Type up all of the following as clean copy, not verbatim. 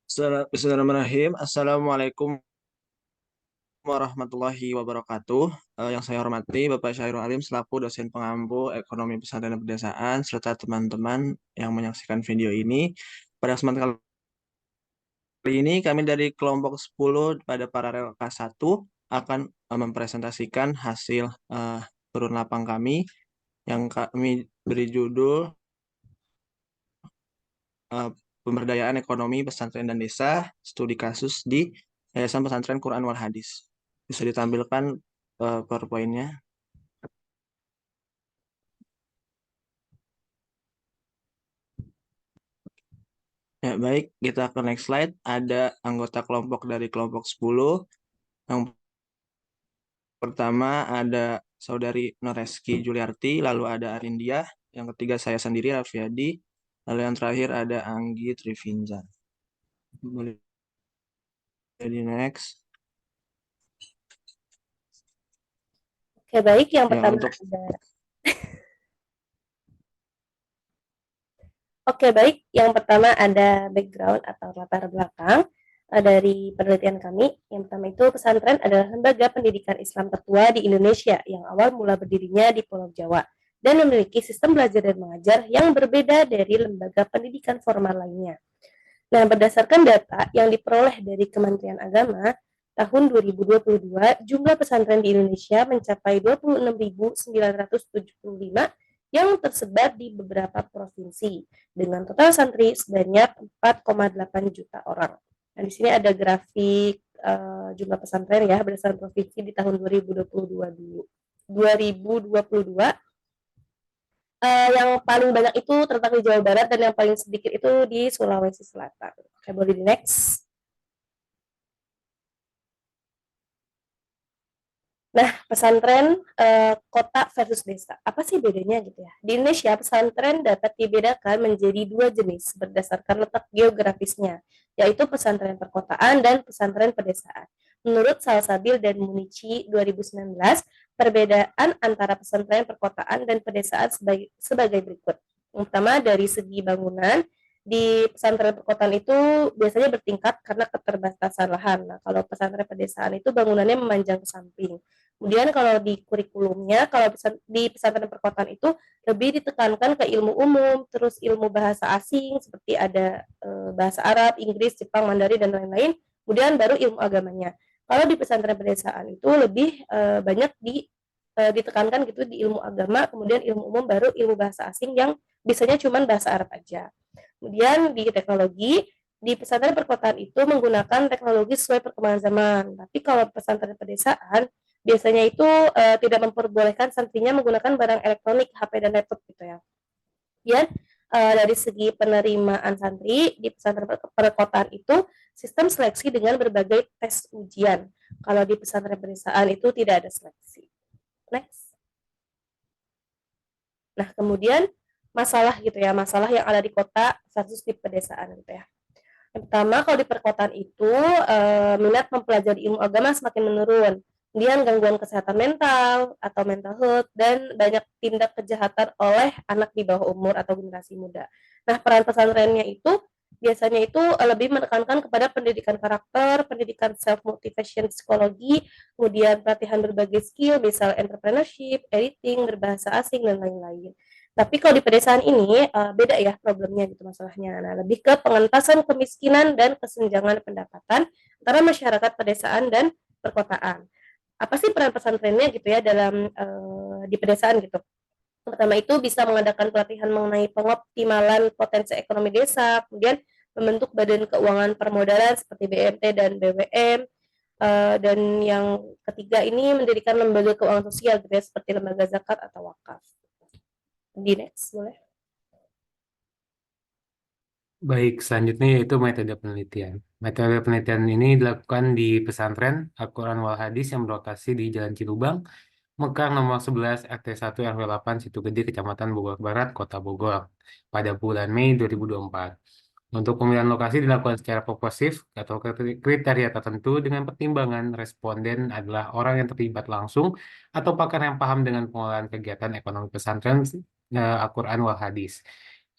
Bismillahirrahmanirrahim. Assalamualaikum warahmatullahi wabarakatuh. Yang saya hormati Bapak Syahrul Alim selaku dosen pengampu Ekonomi Pesantren dan Pedesaan serta teman-teman yang menyaksikan video ini. Pada kesempatan kali ini kami dari kelompok 10 pada paralel K1 akan mempresentasikan hasil turun lapang kami yang kami beri judul eh, Pemberdayaan Ekonomi Pesantren dan Desa, Studi Kasus di Yayasan Pesantren Quran Wal Hadis. Bisa ditampilkan PowerPoint-nya. Ya, baik, kita ke next slide. Ada anggota kelompok dari kelompok 10. Yang pertama ada Saudari Noreski Juliarti, lalu ada Arindia, yang ketiga saya sendiri Raffiadi, lalu yang terakhir ada Anggi Trivinza. Boleh di next. Oke, baik. Yang Ya, pertama untuk ada Oke, baik. Yang pertama ada background atau latar belakang dari penelitian kami. Yang pertama itu pesantren adalah lembaga pendidikan Islam tertua di Indonesia yang awal mula berdirinya di Pulau Jawa dan memiliki sistem belajar dan mengajar yang berbeda dari lembaga pendidikan formal lainnya. Nah, berdasarkan data yang diperoleh dari Kementerian Agama, tahun 2022 jumlah pesantren di Indonesia mencapai 26.975 yang tersebar di beberapa provinsi dengan total santri sebanyak 4,8 juta orang. Nah, di sini ada grafik jumlah pesantren ya berdasarkan provinsi di tahun 2022. Yang paling banyak itu terletak di Jawa Barat dan yang paling sedikit itu di Sulawesi Selatan. Oke, boleh di next. Nah, pesantren kota versus desa. Apa sih bedanya gitu ya? Di Indonesia, pesantren dapat dibedakan menjadi dua jenis berdasarkan letak geografisnya, yaitu pesantren perkotaan dan pesantren pedesaan. Menurut Salsabil dan Munici 2019, perbedaan antara pesantren perkotaan dan pedesaan sebagai berikut. Yang pertama, dari segi bangunan, di pesantren perkotaan itu biasanya bertingkat karena keterbatasan lahan. Nah, kalau pesantren pedesaan itu bangunannya memanjang ke samping. Kemudian kalau di kurikulumnya, kalau di pesantren perkotaan itu lebih ditekankan ke ilmu umum, terus ilmu bahasa asing seperti ada bahasa Arab, Inggris, Jepang, Mandarin dan lain-lain. Kemudian baru ilmu agamanya. Kalau di pesantren pedesaan itu lebih banyak ditekankan gitu di ilmu agama, kemudian ilmu umum, baru ilmu bahasa asing yang biasanya cuma bahasa Arab aja. Kemudian di teknologi, di pesantren perkotaan itu menggunakan teknologi sesuai perkembangan zaman. Tapi kalau pesantren pedesaan biasanya itu tidak memperbolehkan santrinya menggunakan barang elektronik, HP dan laptop gitu ya. Kemudian dari segi penerimaan santri di pesantren perkotaan itu sistem seleksi dengan berbagai tes ujian. Kalau di pesantren pedesaan itu tidak ada seleksi. Next. Nah, kemudian masalah gitu ya, masalah yang ada di kota versus di pedesaan gitu ya. Yang pertama, kalau di perkotaan itu minat mempelajari ilmu agama semakin menurun. Kemudian gangguan kesehatan mental atau mental health dan banyak tindak kejahatan oleh anak di bawah umur atau generasi muda. Nah, peran pesantrennya itu biasanya itu lebih menekankan kepada pendidikan karakter, pendidikan self motivation psikologi, kemudian pelatihan berbagai skill, misal entrepreneurship, editing, berbahasa asing dan lain-lain. Tapi kalau di pedesaan ini beda ya problemnya gitu masalahnya. Nah, lebih ke pengentasan kemiskinan dan kesenjangan pendapatan antara masyarakat pedesaan dan perkotaan. Apa sih peran pesantrennya gitu ya dalam di pedesaan gitu? Pertama itu bisa mengadakan pelatihan mengenai pengoptimalan potensi ekonomi desa, kemudian membentuk badan keuangan permodalan seperti BMT dan BWM, dan yang ketiga ini mendirikan lembaga keuangan sosial gitu ya, seperti lembaga zakat atau wakaf. Di next boleh. Baik, selanjutnya yaitu metode penelitian. Metode penelitian ini dilakukan di pesantren Al-Quran Wal Hadis yang berlokasi di Jalan Cilubang, Mekar nomor 11 RT 1 RW 8 Situ Gede, Kecamatan Bogor Barat, Kota Bogor pada bulan Mei 2024. Untuk pemilihan lokasi dilakukan secara proportif atau kriteria tertentu dengan pertimbangan responden adalah orang yang terlibat langsung atau pakar yang paham dengan pengelolaan kegiatan ekonomi pesantren Al-Quran Wal Hadis.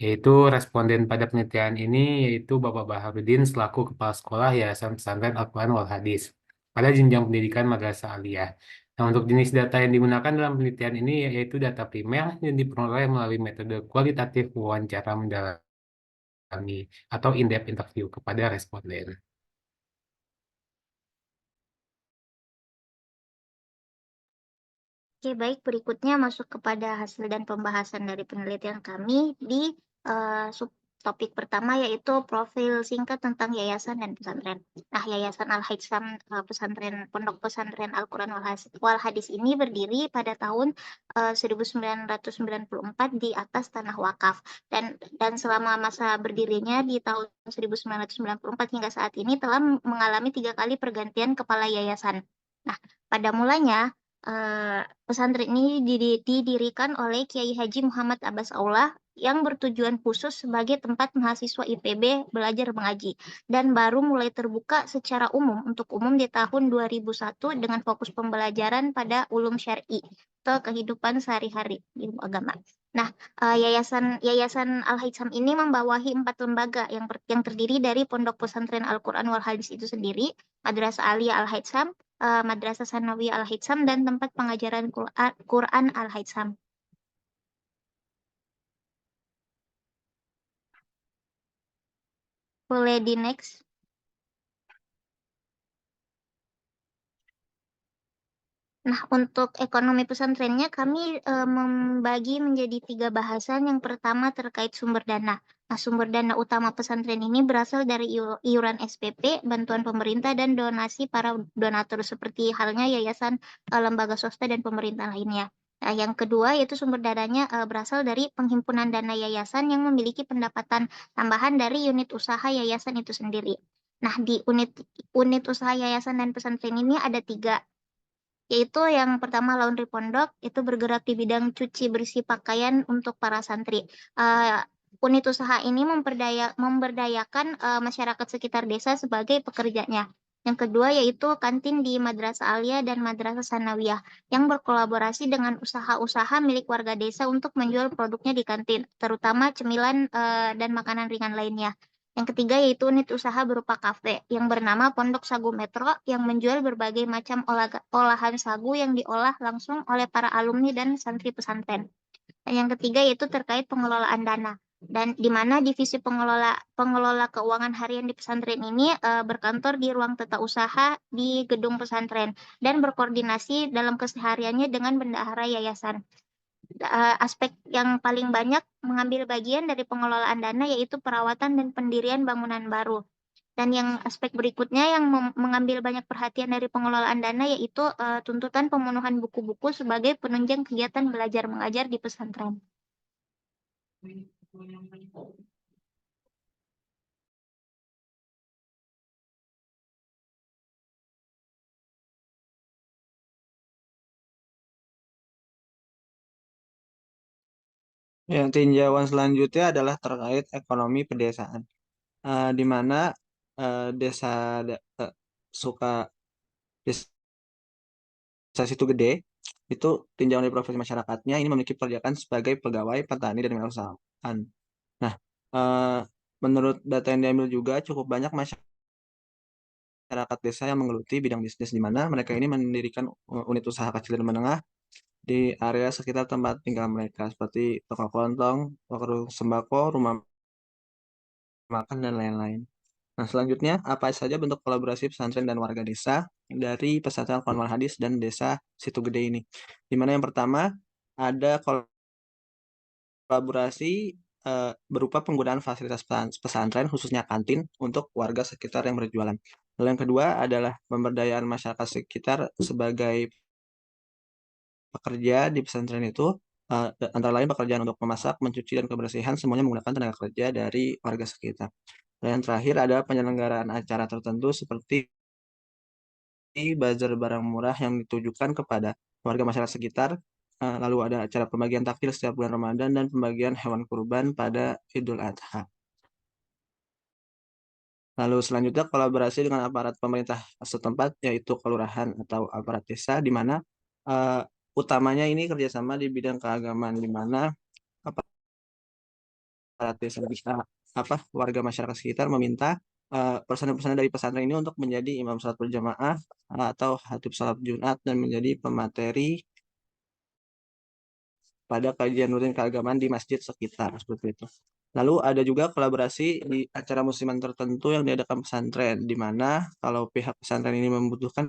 Yaitu responden pada penelitian ini yaitu Bapak Baharudin selaku Kepala Sekolah Yayasan Pesantren Al-Quran Wal Hadis pada jenjang pendidikan Madrasah Aliyah. Nah, untuk jenis data yang digunakan dalam penelitian ini yaitu data primer yang diperoleh melalui metode kualitatif wawancara mendalami atau in-depth interview kepada responden. Oke, baik. Berikutnya masuk kepada hasil dan pembahasan dari penelitian kami di subtopik pertama, yaitu profil singkat tentang yayasan dan pesantren. Nah, Yayasan Al-Hitsam Pesantren Pondok Pesantren Al-Quran Wal Hadis ini berdiri pada tahun 1994 di atas tanah wakaf, dan selama masa berdirinya di tahun 1994 hingga saat ini telah mengalami 3 kali pergantian kepala yayasan. Nah, pada mulanya pesantren ini didirikan oleh Kiai Haji Muhammad Abbas Aullah yang bertujuan khusus sebagai tempat mahasiswa IPB belajar mengaji, dan baru mulai terbuka secara umum untuk umum di tahun 2001 dengan fokus pembelajaran pada ulum syar'i atau kehidupan sehari-hari di ilmu agama. Nah, Yayasan Al-Hitsam ini membawahi 4 lembaga yang terdiri dari Pondok Pesantren Al-Quran Wal Hadis itu sendiri, Madrasah Aliyah Al-Hitsam, Madrasah Sanawiyah Al-Hitsam, dan tempat pengajaran Quran Al-Hitsam. Boleh di next. Nah, untuk ekonomi pesantrennya kami membagi menjadi 3 bahasan. Yang pertama terkait sumber dana. Nah, sumber dana utama pesantren ini berasal dari iuran SPP, bantuan pemerintah, dan donasi para donatur seperti halnya yayasan, lembaga swasta, dan pemerintah lainnya. Nah, yang kedua yaitu sumber dananya berasal dari penghimpunan dana yayasan yang memiliki pendapatan tambahan dari unit usaha yayasan itu sendiri. Nah, di unit usaha yayasan dan pesantren ini ada 3, yaitu yang pertama laundry pondok, itu bergerak di bidang cuci bersih pakaian untuk para santri. Unit usaha ini memberdayakan masyarakat sekitar desa sebagai pekerjanya. Yang kedua yaitu kantin di Madrasah Aliyah dan Madrasah Sanawiyah yang berkolaborasi dengan usaha-usaha milik warga desa untuk menjual produknya di kantin, terutama cemilan dan makanan ringan lainnya. Yang ketiga yaitu unit usaha berupa kafe yang bernama Pondok Sagu Metro yang menjual berbagai macam olahan sagu yang diolah langsung oleh para alumni dan santri pesantren. Dan yang ketiga yaitu terkait pengelolaan dana, dan di mana divisi pengelola keuangan harian di pesantren ini berkantor di ruang tata usaha di gedung pesantren dan berkoordinasi dalam kesehariannya dengan bendahara yayasan. Aspek yang paling banyak mengambil bagian dari pengelolaan dana yaitu perawatan dan pendirian bangunan baru. Dan yang aspek berikutnya yang mengambil banyak perhatian dari pengelolaan dana yaitu tuntutan pemenuhan buku-buku sebagai penunjang kegiatan belajar mengajar di pesantren. Yang tinjauan selanjutnya adalah terkait ekonomi pedesaan, di mana desa suka desa situ gede itu tinjauan dari profesi masyarakatnya ini memiliki pekerjaan sebagai pegawai, petani, dan wirausahaan. Nah, eh, menurut data yang diambil juga cukup banyak masyarakat desa yang menggeluti bidang bisnis, di mana mereka ini mendirikan unit usaha kecil dan menengah di area sekitar tempat tinggal mereka seperti toko kelontong, warung sembako, rumah makan, dan lain-lain. Nah, selanjutnya apa saja bentuk kolaborasi pesantren dan warga desa dari pesantren Al Hadis dan desa Situ Gede ini? Di mana yang pertama ada kolaborasi berupa penggunaan fasilitas pesantren khususnya kantin untuk warga sekitar yang berjualan. Lalu yang kedua adalah pemberdayaan masyarakat sekitar sebagai pekerja di pesantren itu, antara lain pekerjaan untuk memasak, mencuci, dan kebersihan semuanya menggunakan tenaga kerja dari warga sekitar. Dan yang terakhir ada penyelenggaraan acara tertentu seperti bazar barang murah yang ditujukan kepada warga masyarakat sekitar. Lalu ada acara pembagian takjil setiap bulan Ramadan dan pembagian hewan kurban pada Idul Adha. Lalu selanjutnya kolaborasi dengan aparat pemerintah setempat yaitu kelurahan atau aparat desa, di mana uh, utamanya ini kerjasama di bidang keagamaan, di mana desa warga masyarakat sekitar meminta personel-personel dari pesantren ini untuk menjadi imam salat berjamaah atau khatib salat Jumat dan menjadi pemateri pada kajian rutin keagamaan di masjid sekitar seperti itu. Lalu ada juga kolaborasi di acara musiman tertentu yang diadakan pesantren, di mana kalau pihak pesantren ini membutuhkan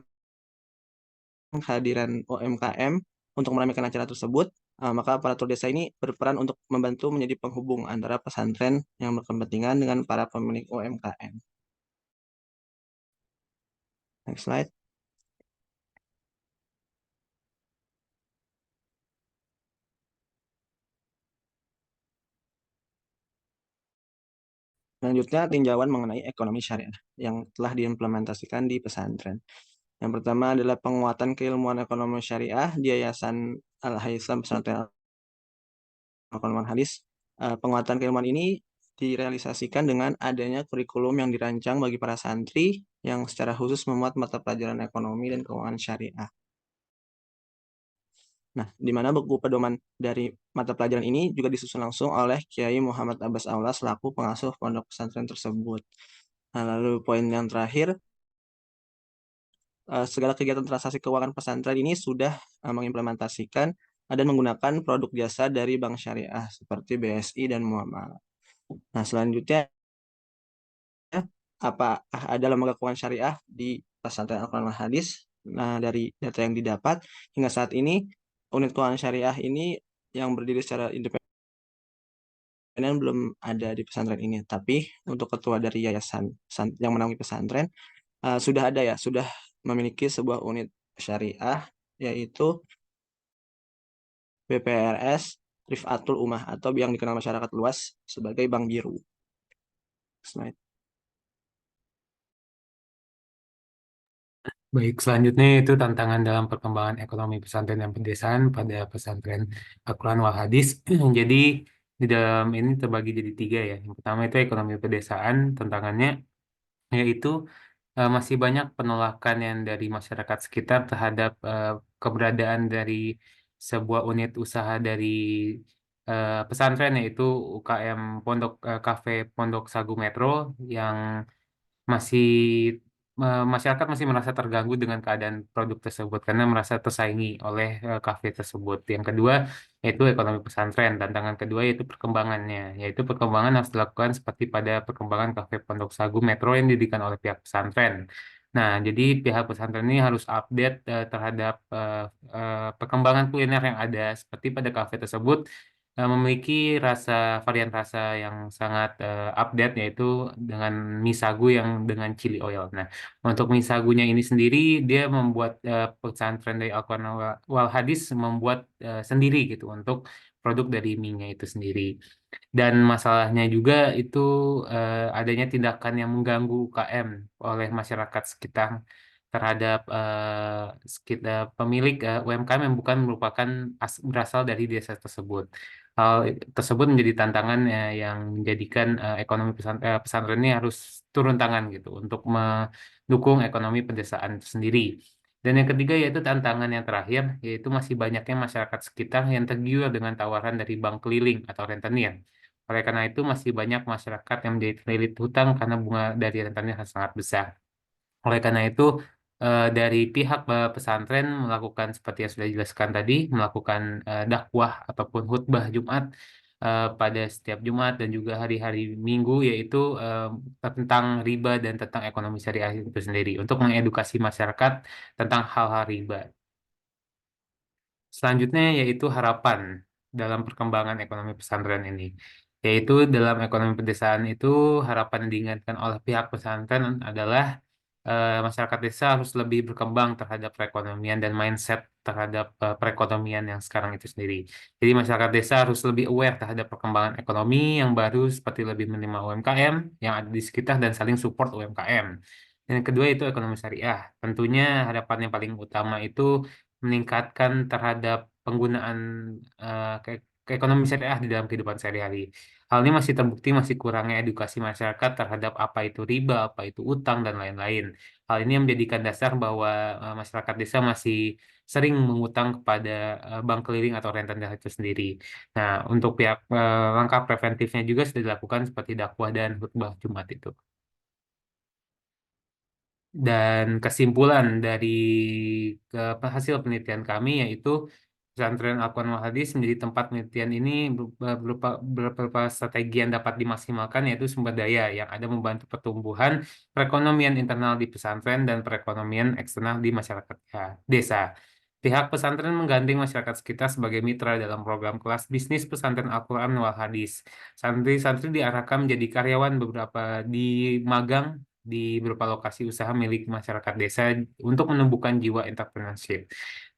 kehadiran UMKM untuk meramaikan acara tersebut, maka aparatur desa ini berperan untuk membantu menjadi penghubung antara pesantren yang berkepentingan dengan para pemilik UMKM. Next slide. Selanjutnya, tinjauan mengenai ekonomi syariah yang telah diimplementasikan di pesantren. Yang pertama adalah penguatan keilmuan ekonomi syariah di Yayasan Al-Haitham Pesantren Al-Quran Hadis. Penguatan keilmuan ini direalisasikan dengan adanya kurikulum yang dirancang bagi para santri yang secara khusus memuat mata pelajaran ekonomi dan keuangan syariah. Nah, di mana buku pedoman dari mata pelajaran ini juga disusun langsung oleh Kiai Muhammad Abbas Aula selaku pengasuh pondok pesantren tersebut. Nah, lalu poin yang terakhir, segala kegiatan transaksi keuangan pesantren ini sudah mengimplementasikan dan menggunakan produk jasa dari bank syariah seperti BSI dan Muamalah. Nah, selanjutnya, apakah ada lembaga keuangan syariah di pesantren Al-Quran Al Hadis? Nah, dari data yang didapat hingga saat ini, unit keuangan syariah ini yang berdiri secara independen belum ada di pesantren ini. Tapi untuk ketua dari yayasan yang menaungi pesantren sudah ada ya, sudah memiliki sebuah unit syariah yaitu BPRS Rifatul Ummah atau yang dikenal masyarakat luas sebagai Bank Biru. Slide. Baik, selanjutnya itu tantangan dalam perkembangan ekonomi pesantren dan pedesaan pada pesantren Al-Quran Wal Hadis. Jadi di dalam ini terbagi jadi tiga ya. Yang pertama itu ekonomi pedesaan, tantangannya yaitu masih banyak penolakan yang dari masyarakat sekitar terhadap keberadaan dari sebuah unit usaha dari pesantren yaitu UKM Cafe Pondok Sagu Metro yang masih masyarakat masih merasa terganggu dengan keadaan produk tersebut karena merasa tersaingi oleh kafe tersebut. Yang kedua yaitu ekonomi pesantren. Tantangan kedua yaitu perkembangannya, yaitu perkembangan harus dilakukan seperti pada perkembangan kafe Pondok Sagu Metro yang didirikan oleh pihak pesantren. Nah, jadi pihak pesantren ini harus update terhadap perkembangan kuliner yang ada seperti pada kafe tersebut memiliki varian rasa yang sangat update yaitu dengan mie sagu yang dengan chili oil. Nah, untuk mie sagunya ini sendiri dia membuat pesantren dari Al-Quran Wal Hadis membuat sendiri gitu untuk produk dari mie-nya itu sendiri. Dan masalahnya juga itu adanya tindakan yang mengganggu UKM oleh masyarakat sekitar terhadap pemilik UMKM yang bukan merupakan berasal dari desa tersebut. Hal tersebut menjadi tantangan yang menjadikan ekonomi pesantren ini harus turun tangan gitu untuk mendukung ekonomi pedesaan itu sendiri. Dan yang ketiga yaitu tantangan yang terakhir, yaitu masih banyaknya masyarakat sekitar yang tergiur dengan tawaran dari bank keliling atau rentenir. Oleh karena itu masih banyak masyarakat yang menjadi terlilit hutang karena bunga dari rentenir sangat besar. Oleh karena itu, dari pihak pesantren melakukan seperti yang sudah dijelaskan tadi, melakukan dakwah ataupun khutbah Jumat pada setiap Jumat dan juga hari-hari Minggu, yaitu tentang riba dan tentang ekonomi syariah itu sendiri, untuk mengedukasi masyarakat tentang hal-hal riba. Selanjutnya yaitu harapan dalam perkembangan ekonomi pesantren ini. Yaitu dalam ekonomi pedesaan itu harapan yang diinginkan oleh pihak pesantren adalah masyarakat desa harus lebih berkembang terhadap perekonomian dan mindset terhadap perekonomian yang sekarang itu sendiri. Jadi masyarakat desa harus lebih aware terhadap perkembangan ekonomi yang baru seperti lebih menerima UMKM yang ada di sekitar dan saling support UMKM. Dan yang kedua itu ekonomi syariah. Tentunya harapan yang paling utama itu meningkatkan terhadap penggunaan ekonomi syariah di dalam kehidupan sehari-hari. Hal ini masih terbukti masih kurangnya edukasi masyarakat terhadap apa itu riba, apa itu utang, dan lain-lain. Hal ini yang menjadikan dasar bahwa masyarakat desa masih sering mengutang kepada bank keliling atau rentenir itu sendiri. Nah, untuk langkah preventifnya juga sudah dilakukan seperti dakwah dan khutbah Jumat itu. Dan kesimpulan dari hasil penelitian kami yaitu pesantren Al-Quran Wal Hadis menjadi tempat penelitian ini berupa strategi yang dapat dimaksimalkan yaitu sumber daya yang ada membantu pertumbuhan perekonomian internal di pesantren dan perekonomian eksternal di masyarakat desa. Pihak pesantren menggandeng masyarakat sekitar sebagai mitra dalam program kelas bisnis pesantren Al-Quran Wal Hadis. Santri-santri diarahkan menjadi karyawan beberapa di magang di beberapa lokasi usaha milik masyarakat desa untuk menumbuhkan jiwa entrepreneurship.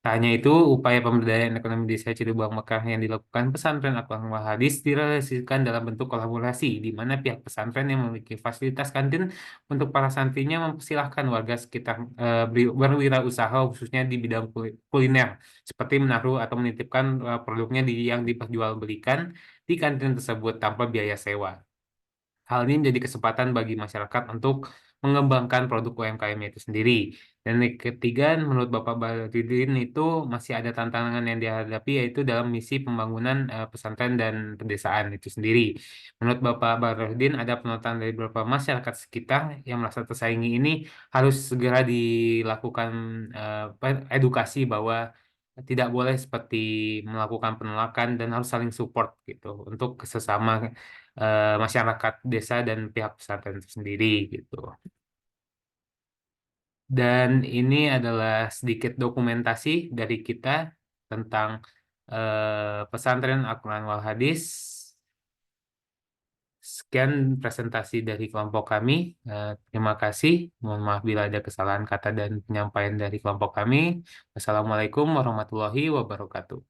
Tak hanya itu, upaya pemberdayaan ekonomi desa Cirebon Mekah yang dilakukan pesantren Al-Quran Wal Hadis direalisasikan dalam bentuk kolaborasi, di mana pihak pesantren yang memiliki fasilitas kantin untuk para santrinya mempersilahkan warga sekitar berwirausaha khususnya di bidang kuliner, seperti menaruh atau menitipkan produknya yang diperjualbelikan di kantin tersebut tanpa biaya sewa. Hal ini menjadi kesempatan bagi masyarakat untuk mengembangkan produk UMKM itu sendiri. Dan yang ketiga, menurut Bapak Baridin itu masih ada tantangan yang dihadapi yaitu dalam misi pembangunan pesantren dan pedesaan itu sendiri. Menurut Bapak Baridin ada penonton dari beberapa masyarakat sekitar yang merasa tersaingi ini harus segera dilakukan edukasi bahwa tidak boleh seperti melakukan penolakan dan harus saling support gitu untuk sesama masyarakat desa dan pihak pesantren itu sendiri gitu. Dan ini adalah sedikit dokumentasi dari kita tentang pesantren Al-Quran Wal Hadis. Sekian presentasi dari kelompok kami. Terima kasih. Mohon maaf bila ada kesalahan kata dan penyampaian dari kelompok kami. Wassalamualaikum warahmatullahi wabarakatuh.